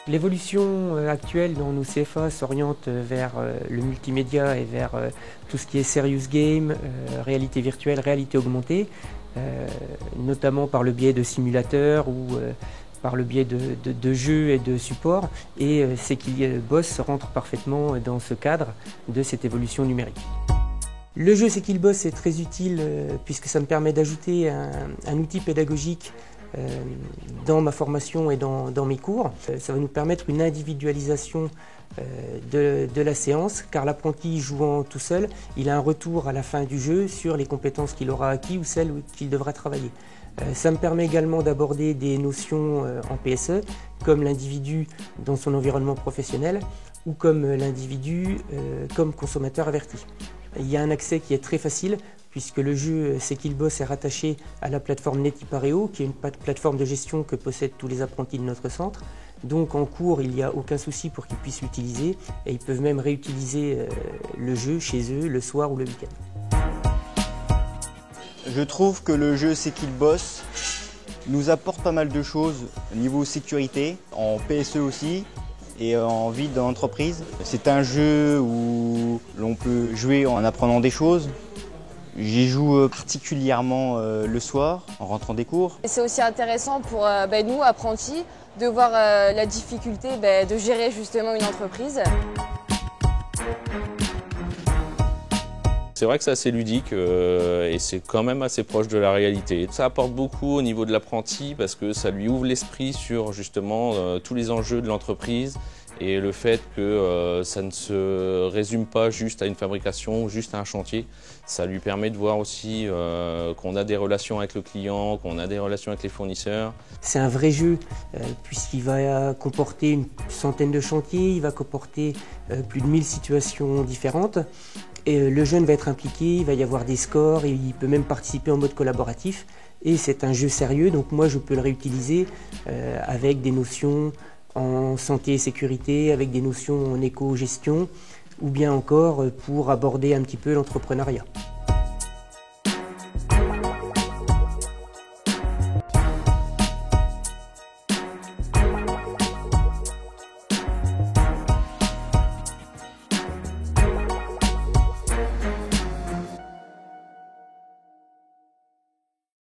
L'évolution actuelle dans nos CFA s'oriente vers le multimédia et vers tout ce qui est serious game, réalité virtuelle, réalité augmentée, notamment par le biais de simulateurs ou par le biais de jeux et de supports. Et Sekillboss rentre parfaitement dans ce cadre de cette évolution numérique. Le jeu Sekillboss est très utile puisque ça me permet d'ajouter un outil pédagogique dans ma formation et dans mes cours. Ça va nous permettre une individualisation de la séance, car l'apprenti jouant tout seul, il a un retour à la fin du jeu sur les compétences qu'il aura acquis ou celles qu'il devra travailler. Ça me permet également d'aborder des notions en PSE, comme l'individu dans son environnement professionnel ou comme l'individu comme consommateur averti. Il y a un accès qui est très facile puisque le jeu Sekillboss est rattaché à la plateforme Netipareo, qui est une plateforme de gestion que possèdent tous les apprentis de notre centre. Donc en cours, il n'y a aucun souci pour qu'ils puissent l'utiliser et ils peuvent même réutiliser le jeu chez eux le soir ou le week-end. Je trouve que le jeu Sekillboss nous apporte pas mal de choses au niveau sécurité, en PSE aussi, et en vie d'entreprise. C'est un jeu où l'on peut jouer en apprenant des choses. J'y joue particulièrement le soir, en rentrant des cours. C'est aussi intéressant pour nous, apprentis, de voir la difficulté de gérer justement une entreprise. C'est vrai que c'est assez ludique et c'est quand même assez proche de la réalité. Ça apporte beaucoup au niveau de l'apprenti parce que ça lui ouvre l'esprit sur justement tous les enjeux de l'entreprise et le fait que ça ne se résume pas juste à une fabrication, juste à un chantier. Ça lui permet de voir aussi qu'on a des relations avec le client, qu'on a des relations avec les fournisseurs. C'est un vrai jeu puisqu'il va comporter une centaine de chantiers, il va comporter plus de 1000 situations différentes. Et le jeune va être impliqué, il va y avoir des scores et il peut même participer en mode collaboratif. Et c'est un jeu sérieux, donc moi je peux le réutiliser avec des notions en santé et sécurité, avec des notions en éco-gestion ou bien encore pour aborder un petit peu l'entrepreneuriat.